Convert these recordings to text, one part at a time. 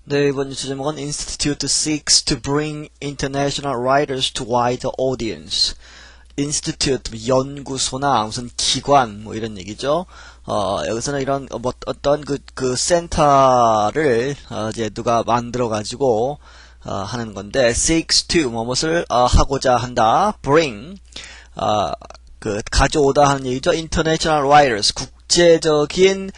네, 이번 뉴스 제목은 Institute seeks to bring international writers to wider audience. Institute, 연구소나 무슨 기관, 뭐 이런 얘기죠. 여기서는 이런, 어떤 그 센터를, 이제 누가 만들어가지고, 하는 건데, seeks to, 무엇을, 하고자 한다. bring, 가져오다 하는 얘기죠. International writers, 국제적인,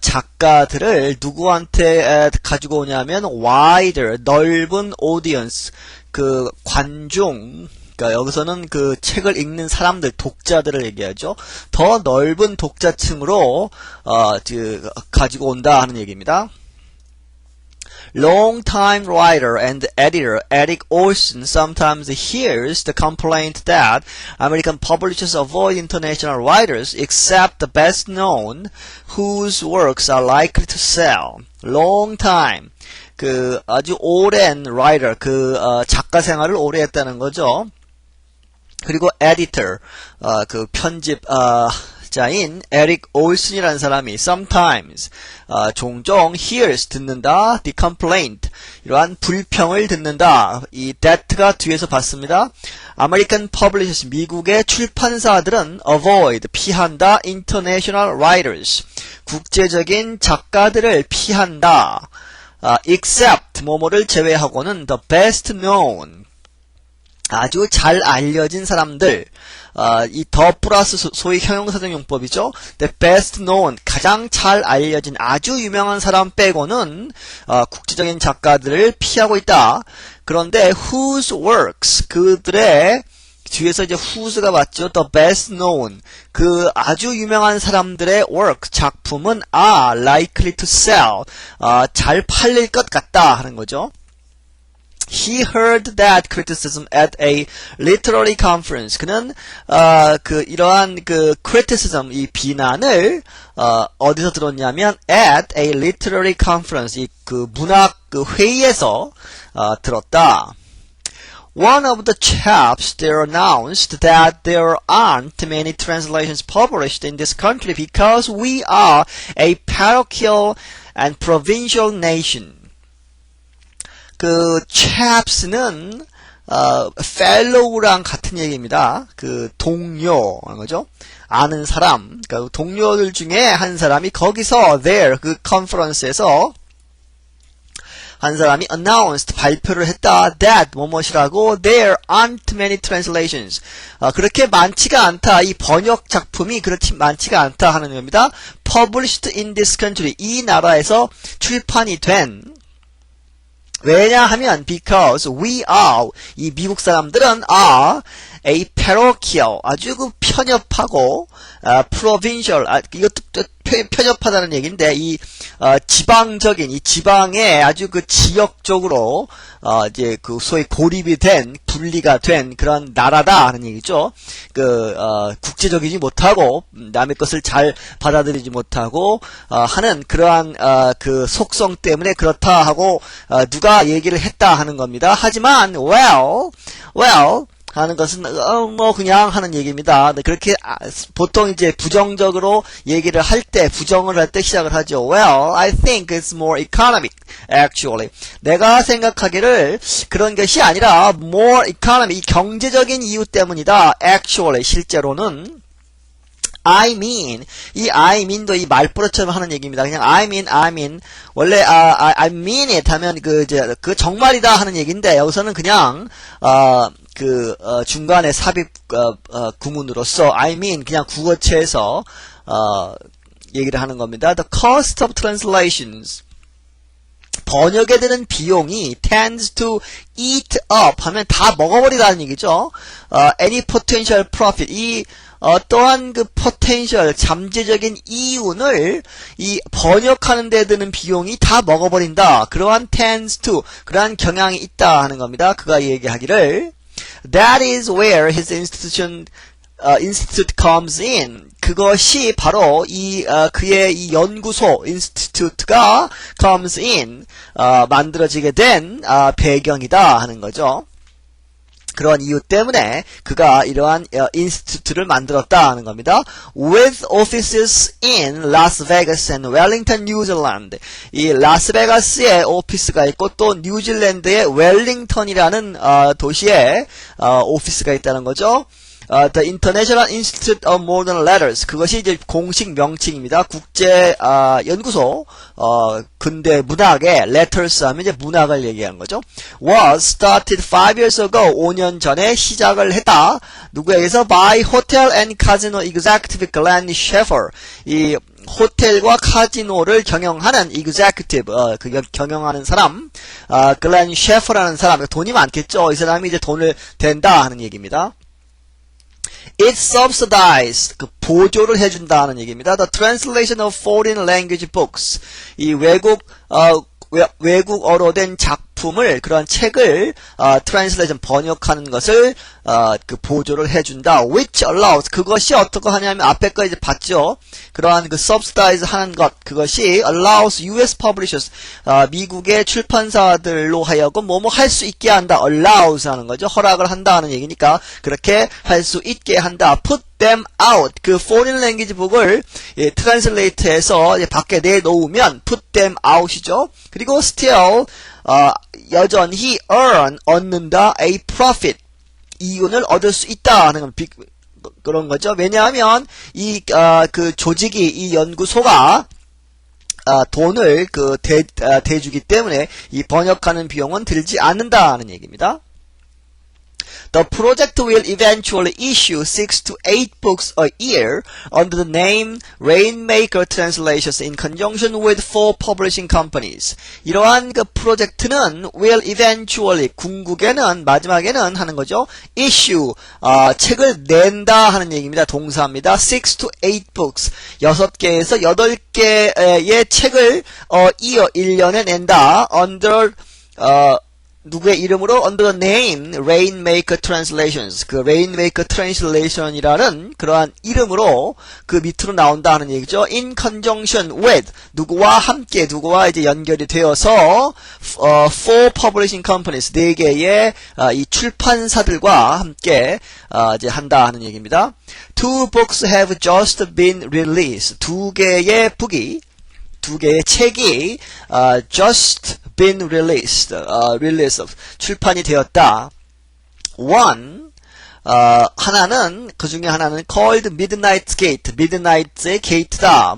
작가들을 누구한테 가지고 오냐면 wider, 넓은 audience, 그 관중, 그러니까 여기서는 그 책을 읽는 사람들, 독자들을 얘기하죠. 더 넓은 독자층으로 가지고 온다 하는 얘기입니다. Long-time writer and editor Erik Olson sometimes hears the complaint that American publishers avoid international writers except the best-known whose works are likely to sell. Long-time, 아주 오랜 writer, 작가 생활을 오래 했다는 거죠. 그리고 editor, 편집자인 에릭 올슨이라는 사람이 sometimes, 종종 hears, 듣는다, the complaint, 이러한 불평을 듣는다. 이 that가 뒤에서 봤습니다. American publishers, 미국의 출판사들은 avoid, 피한다, international writers, 국제적인 작가들을 피한다. except, 뭐뭐를 제외하고는 the best known, 아주 잘 알려진 사람들, 이 더 플러스 소위 형용사적 용법이죠. The best known, 가장 잘 알려진 아주 유명한 사람 빼고는 국제적인 작가들을 피하고 있다. 그런데 whose works, 그들의 뒤에서 이제 whose가 맞죠. The best known, 그 아주 유명한 사람들의 work, 작품은 are likely to sell, 잘 팔릴 것 같다 하는 거죠. He heard that criticism at a literary conference. 그는 이러한 criticism, 이 비난을 어디서 들었냐면 at a literary conference, 이 문학 회의에서 들었다. One of the chaps there announced that there aren't many translations published in this country because we are a parochial and provincial nation. chaps는 fellow랑 같은 얘기입니다. 동료, 거죠? 아는 사람, 그러니까 동료들 중에 한 사람이 거기서 there, 컨퍼런스에서 한 사람이 announced, 발표를 했다. that, 뭐뭐이라고, there aren't many translations. 그렇게 많지가 않다. 이 번역 작품이 그렇게 많지가 않다 하는 겁니다. published in this country, 이 나라에서 출판이 된. 왜냐하면 because we are, 이 미국 사람들은 are a parochial, 아주 편협하고 provincial, 이것도 편협하다는 얘기인데 이 지방적인, 이 지방에 아주 지역적으로 이제 소위 고립이 된, 분리가 된 그런 나라다 하는 얘기죠. 국제적이지 못하고 남의 것을 잘 받아들이지 못하고 하는 그러한 속성 때문에 그렇다 하고 누가 얘기를 했다 하는 겁니다. 하지만 well 하는 것은 그냥 하는 얘기입니다. 그렇게 보통 이제 부정적으로 얘기를 할 때, 부정을 할 때 시작을 하죠. Well, I think it's more economic, actually. 내가 생각하기를 그런 것이 아니라 more economic, 이 경제적인 이유 때문이다. Actually, 실제로는. I mean, 이 I mean도 이 말버릇처럼 하는 얘기입니다. 그냥 I mean. 원래 I mean it 하면 정말이다 하는 얘기인데 여기서는 그냥 중간에 삽입 구문으로서 I mean 그냥 국어체에서 얘기를 하는 겁니다. The cost of translations, 번역에 드는 비용이 tends to eat up 하면 다 먹어버리다는 얘기죠. Any potential profit, 이 어떠한 potential, 잠재적인 이윤을 이 번역하는 데 드는 비용이 다 먹어버린다. 그러한 tends to, 그러한 경향이 있다 하는 겁니다. 그가 얘기하기를 That is where his institute comes in. 그것이 바로 그의 이 연구소, institute가 comes in, 만들어지게 된 배경이다 하는 거죠. 그런 이유 때문에 그가 이러한 인스티튜트를 만들었다 하는 겁니다. With offices in Las Vegas and Wellington, New Zealand. 이 라스베가스에 오피스가 있고 또 뉴질랜드의 웰링턴이라는 도시에 오피스가 있다는 거죠. The International Institute of Modern Letters. 그것이 이제 공식 명칭입니다. 국제 연구소 근대 문학의 letters 하면 이제 문학을 얘기하는 거죠. Was started 5 years ago. 5년 전에 시작을 했다. 누구에게서? By Hotel and Casino Executive Glenn Schaefer. 이 호텔과 카지노를 경영하는 executive, 경영하는 사람, 글렌 셰퍼라는 사람, 돈이 많겠죠. 이 사람이 이제 돈을 댄다 하는 얘기입니다. It subsidized, 보조를 해준다는 얘기입니다. The translation of foreign language books. 이 외국어로 된 작품을, 그런 책을, translation, 번역하는 것을, 보조를 해준다. Which allows, 그것이 어떻게 하냐면, 앞에 거 이제 봤죠? 그러한 subsidize 하는 것, 그것이 allows US publishers, 미국의 출판사들로 하여금 뭐뭐 할 수 있게 한다. allows 하는 거죠. 허락을 한다 하는 얘기니까, 그렇게 할 수 있게 한다. put them out. 그 foreign language book을 translate해서 밖에 내놓으면 put them out이죠. 그리고 still 여전히 얻는다 a profit. 이윤을 얻을 수 있다 하는 그런 거죠. 왜냐하면 그 조직이 이 연구소가 돈을 대주기 때문에 이 번역하는 비용은 들지 않는다는 얘기입니다. The project will eventually issue 6 to 8 books a year under the name Rainmaker Translations in conjunction with 4 publishing companies. 이러한 그 프로젝트는 will eventually, 궁극에는, 마지막에는 하는 거죠. issue, 책을 낸다 하는 얘기입니다. 동사입니다. 6 to 8 books, 6개에서 8개의 책을 이어 1년에 낸다. under 누구의 이름으로? under the name Rainmaker Translations. 그 Rainmaker Translation이라는 그러한 이름으로 그 밑으로 나온다 하는 얘기죠. in conjunction with, 누구와 함께, 누구와 이제 연결이 되어서 4 publishing companies, 4개의 이 출판사들과 함께 이제 한다 하는 얘기입니다. 2 books have just been released. 2개의 책이 just been released, 출판이 되었다. One, 하나는, 그 중에 하나는 called Midnight Gate, Midnight의 gate다,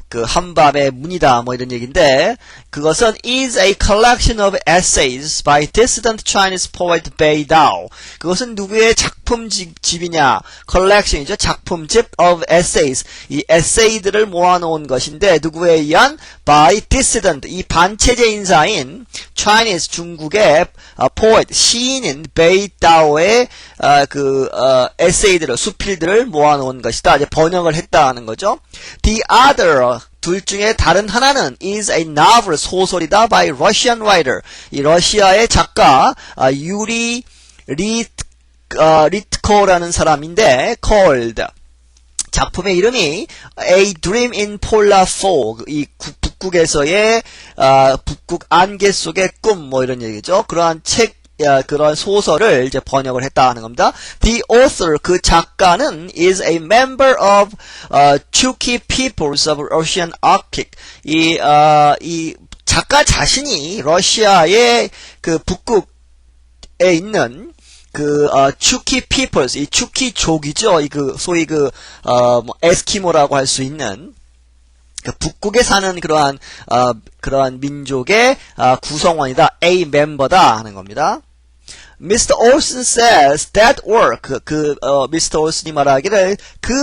그 한밤의 문이다, 이런 얘기인데, 그것은 is a collection of essays by dissident Chinese poet Bei Dao. 그것은 누구의 작품집이냐? collection이죠. 작품집 of essays. 이 에세이들을 모아놓은 것인데, 누구에 의한? by dissident. 이 반체제 인사인 Chinese, 중국의 poet, 시인인 Bei Dao의 에세이들을, 수필들을 모아놓은 것이다. 이제 번역을 했다는 거죠. The other, 둘 중에 다른 하나는 is a novel, 소설이다. by Russian writer. 이 러시아의 작가, 유리 리트코라는 사람인데, called. 작품의 이름이 A Dream in Polar Fog. 이 북극에서의, 북극 안개 속의 꿈, 이런 얘기죠. 그러한 그런 소설을 이제 번역을 했다 하는 겁니다. The author, 그 작가는 is a member of Chukchi peoples of Russian Arctic. 이 작가 자신이 러시아의 그 북극에 있는 Chukchi peoples, 이 추키족이죠. 소위 에스키모라고 할 수 있는 북극에 사는 그러한 민족의 구성원이다. A 멤버다 하는 겁니다. Mr. Olson says that work, Mr. Olson이 말하기를,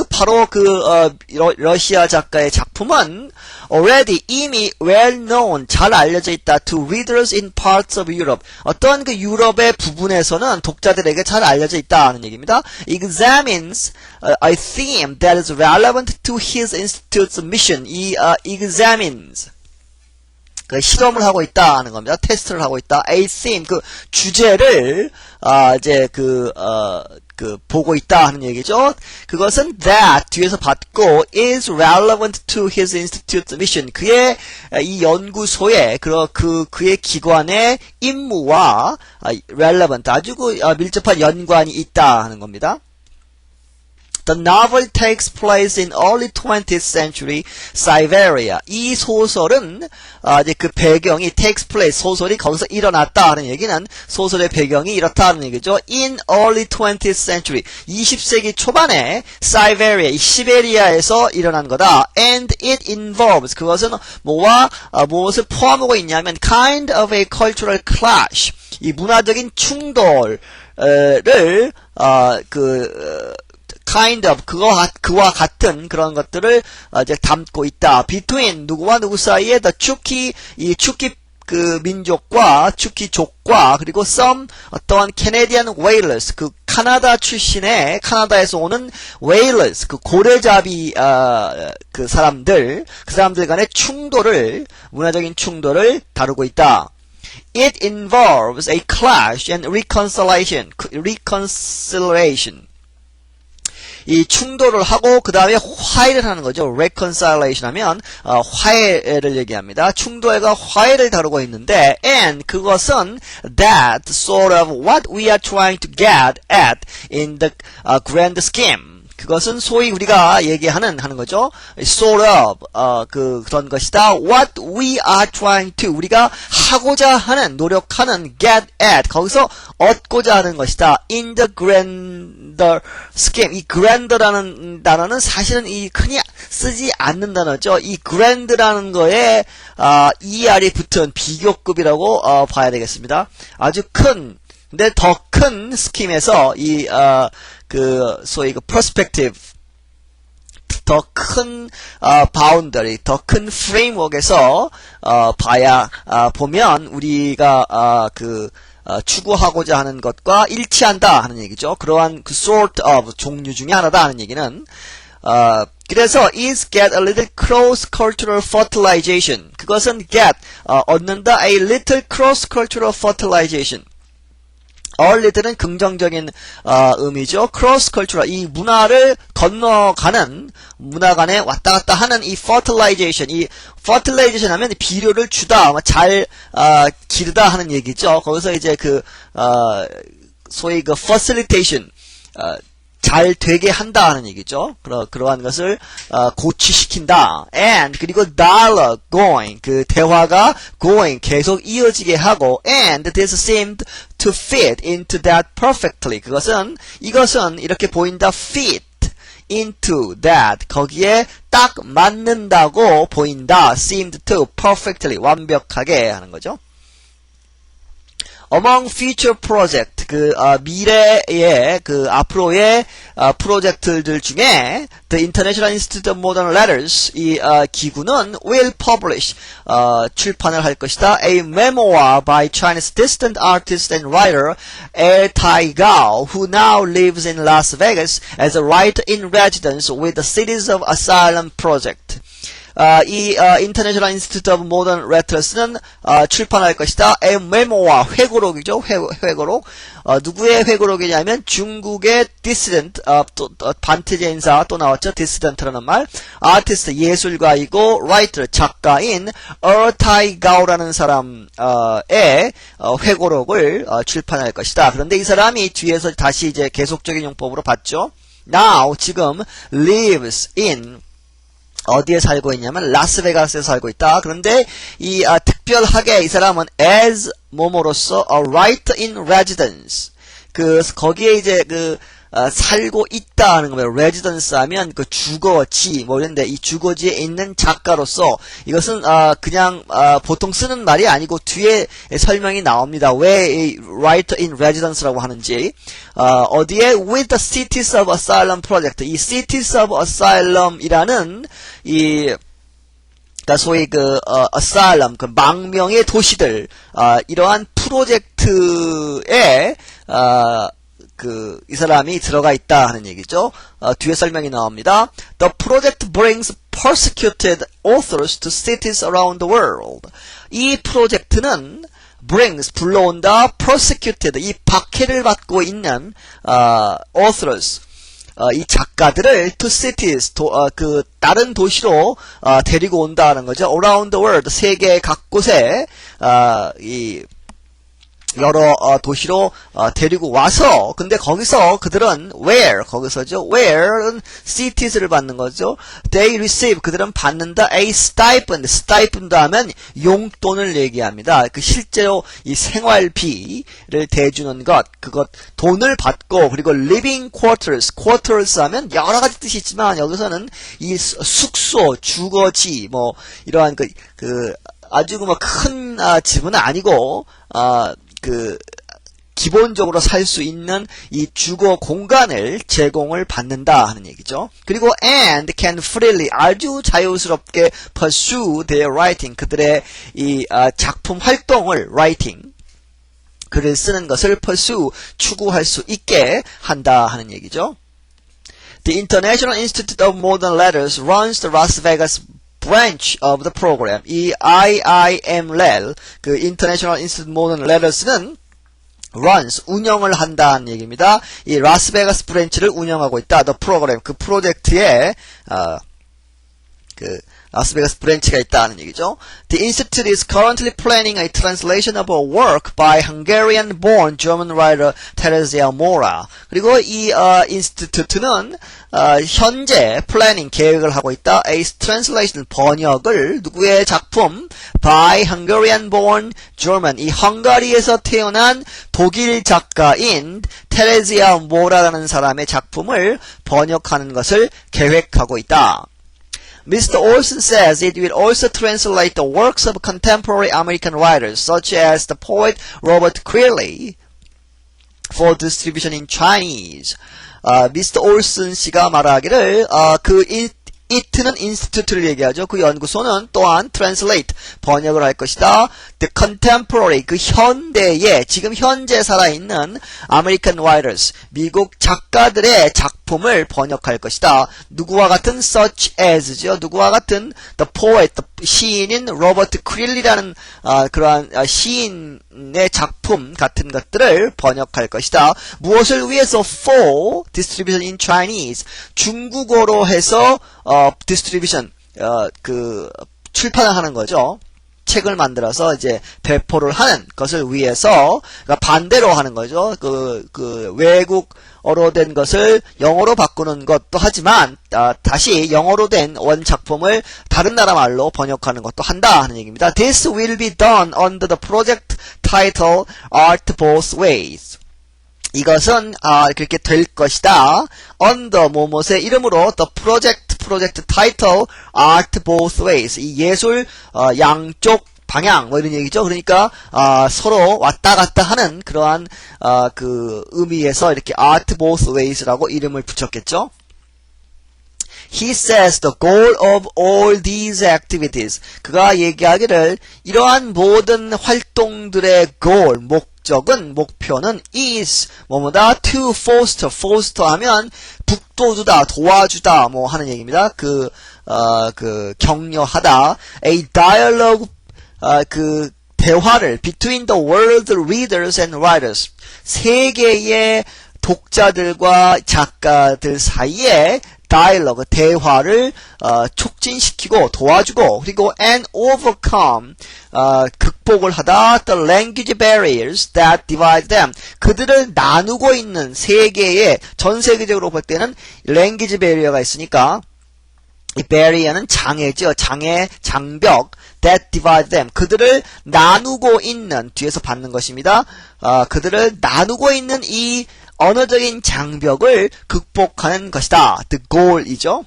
바로 러시아 작가의 작품은 already, 이미 well known, 잘 알려져 있다 to readers in parts of Europe. 어떤 유럽의 부분에서는 독자들에게 잘 알려져 있다 하는 얘기입니다. Examines a theme that is relevant to his institute's mission. examines. 실험을 하고 있다 하는 겁니다. 테스트를 하고 있다. A theme, 주제를, 보고 있다 하는 얘기죠. 그것은 that 뒤에서 받고 is relevant to his institute's mission. 그의 이 연구소의 그의 기관의 임무와 relevant 아주 밀접한 연관이 있다 하는 겁니다. The novel takes place in early 20th century Siberia. 이 소설은 이제 그 배경이 takes place 소설이 거기서 일어났다 하는 얘기는 소설의 배경이 이렇다는 얘기죠. In early 20th century 20세기 초반에 Siberia 이 시베리아에서 일어난 거다. And it involves 그것은 무엇을 포함하고 있냐면 kind of a cultural clash 이 문화적인 충돌을 kind of 그와 같은 그런 것들을 이제 담고 있다. between 누구와 누구 사이에 the 추키 그 민족과 추키족과 그리고 some 어떠한 Canadian whalers 그 카나다 출신의 카나다에서 오는 whalers 그 고래잡이 그 사람들 간의 문화적인 충돌을 다루고 있다. It involves a clash and reconciliation. 이 충돌을 하고 그 다음에 화해를 하는 거죠. reconciliation 하면 화해를 얘기합니다. 충돌과 화해를 다루고 있는데 and 그것은 that sort of what we are trying to get at in the grand scheme. 그것은 소위 우리가 얘기하는 거죠. sort of 그런 것이다. What we are trying to 우리가 하고자 하는 노력하는 get at 거기서 얻고자 하는 것이다. in the grander scheme 이 grander라는 단어는 사실은 이 흔히 쓰지 않는 단어죠. 이 grand라는 거에 er이 붙은 비교급이라고 봐야 되겠습니다. 아주 큰 근데 더 큰 스킴에서 소위 perspective, 더 큰 boundary, 더 큰 framework에서 보면 우리가 추구하고자 하는 것과 일치한다 하는 얘기죠. 그러한 sort of 종류 중에 하나다 하는 얘기는 그래서 is get a little cross-cultural fertilization. 그것은 get 얻는다 a little cross-cultural fertilization. 얼리들은 긍정적인 의미죠. cross-cultural 이 문화를 건너가는 문화 간에 왔다 갔다 하는 이 fertilization 이 fertilization 하면 비료를 주다 잘 기르다 하는 얘기죠. 거기서 이제 소위 facilitation 잘 되게 한다 하는 얘기죠. 그러한 것을 고취시킨다. and 그리고 dialogue going 대화가 going 계속 이어지게 하고 and this seemed to fit into that perfectly. 이것은 이렇게 보인다 fit into that 거기에 딱 맞는다고 보인다. seemed to perfectly 완벽하게 하는 거죠. Among future project, 미래의, 앞으로의, 프로젝트들 중에, The International Institute of Modern Letters, 이, 기구는 will publish, 출판을 할 것이다. A memoir by Chinese dissident artist and writer, Tai Gao, who now lives in Las Vegas as a writer in residence with the Cities of Asylum Project. 이 International Institute of Modern Letters는 출판할 것이다. A memoir, 회고록이죠. 회고록. 누구의 회고록이냐면 중국의 dissident, 반트제 인사 또 나왔죠. dissident라는 말. 아티스트, 예술가이고 writer, 작가인 Tai Gao라는 사람의 회고록을 출판할 것이다. 그런데 이 사람이 뒤에서 다시 이제 계속적인 용법으로 봤죠. Now, 지금 lives in 어디에 살고 있냐면 라스베가스에 살고 있다. 그런데 이 특별하게 이 사람은 as 뭐뭐로서 a writer in residence. 거기에 이제 살고 있다 하는 겁니다. residence 하면 주거지 뭐 이런데 이 주거지에 있는 작가로서 이것은 그냥 보통 쓰는 말이 아니고 뒤에 설명이 나옵니다. 왜 이 writer in residence라고 하는지. 어디에 with the Cities of Asylum Project. 이 Cities of Asylum이라는 소위 asylum, 망명의 도시들, 이러한 프로젝트에, 이 사람이 들어가 있다 하는 얘기죠. 뒤에 설명이 나옵니다. The project brings persecuted authors to cities around the world. 이 프로젝트는 brings 불러온다 prosecuted 이 박해를 받고 있는 authors 이 작가들을 to cities 다른 도시로 데리고 온다는 거죠. around the world 세계 각곳에 이 여러 도시로 데리고 와서 근데 거기서 그들은 거기서죠. where는 cities를 받는 거죠. they receive 그들은 받는다 a stipend 하면 용돈을 얘기합니다. 그 실제로 이 생활비를 대주는 그것 돈을 받고 그리고 living quarters 하면 여러 가지 뜻이 있지만 여기서는 이 숙소, 주거지 뭐 이러한 아주 큰 집은 아니고 기본적으로 살 수 있는 이 주거 공간을 제공을 받는다 하는 얘기죠. 그리고 and can freely 아주 자유스럽게 pursue their writing 그들의 이 작품 활동을 writing 글을 쓰는 것을 pursue 추구할 수 있게 한다 하는 얘기죠. The International Institute of Modern Letters runs the Las Vegas branch of the program. 이 IIMLEL, 그 International Institute of Modern Letters는 runs, 운영을 한다는 얘기입니다. 이 라스베가스 브랜치를 운영하고 있다. The program, 그 프로젝트에, 라스베가스 브랜치가 있다는 얘기죠. The institute is currently planning a translation of a work by Hungarian-born German writer Teresa Mora. 그리고 이 인스티튜트는 현재 플래닝 계획을 하고 있다. A translation 번역을 누구의 작품 by Hungarian-born German 이 헝가리에서 태어난 독일 작가인 테레지아 모라라는 사람의 작품을 번역하는 것을 계획하고 있다. Mr. Olson says it will also translate the works of contemporary American writers, such as the poet Robert Creeley, for distribution in Chinese. Mr. Olson 씨가 말하기를, it는 인스티튜트를 얘기하죠. 그 연구소는 또한 translate, 번역을 할 것이다. The contemporary, 그 현대의, 지금 현재 살아있는 American writers, 미국 작가들의 작품을 번역할 것이다. 누구와 같은 such as죠. 누구와 같은 the poet, 시인인 로버트 크릴리라는 그러한 시인의 작품 같은 것들을 번역할 것이다. 무엇을 위해서 for distribution in Chinese, 중국어로 해서 distribution, 출판을 하는 거죠. 책을 만들어서 이제 배포를 하는 것을 위해서, 그러니까 반대로 하는 거죠. 외국어로 된 것을 영어로 바꾸는 것도 하지만, 다시 영어로 된 원작품을 다른 나라 말로 번역하는 것도 한다 하는 얘기입니다. This will be done under the project title Art Both Ways. 이것은 그렇게 될 것이다. under 뭐뭐의 이름으로 the project title art both ways 이 예술 양쪽 방향 뭐 이런 얘기죠. 그러니까 서로 왔다 갔다 하는 그러한 그 의미에서 이렇게 art both ways라고 이름을 붙였겠죠. He says the goal of all these activities 그가 얘기하기를 이러한 모든 활동들의 goal 목표는 is 뭐뭐다 to foster 하면 북돋우다 도와주다 뭐 하는 얘기입니다. 격려하다 a dialogue 대화를 between the world readers and writers 세계의 독자들과 작가들 사이에 dialogue, 대화를 촉진시키고 도와주고 그리고 and overcome, 극복을 하다 the language barriers that divide them 그들을 나누고 있는 세계에 전 세계적으로 볼 때는 language barrier가 있으니까 이 barrier는 장애죠. 장벽 that divide them 그들을 나누고 있는 뒤에서 받는 것입니다. 그들을 나누고 있는 이 언어적인 장벽을 극복하는 것이다. The goal이죠.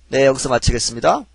네, 여기서 마치겠습니다.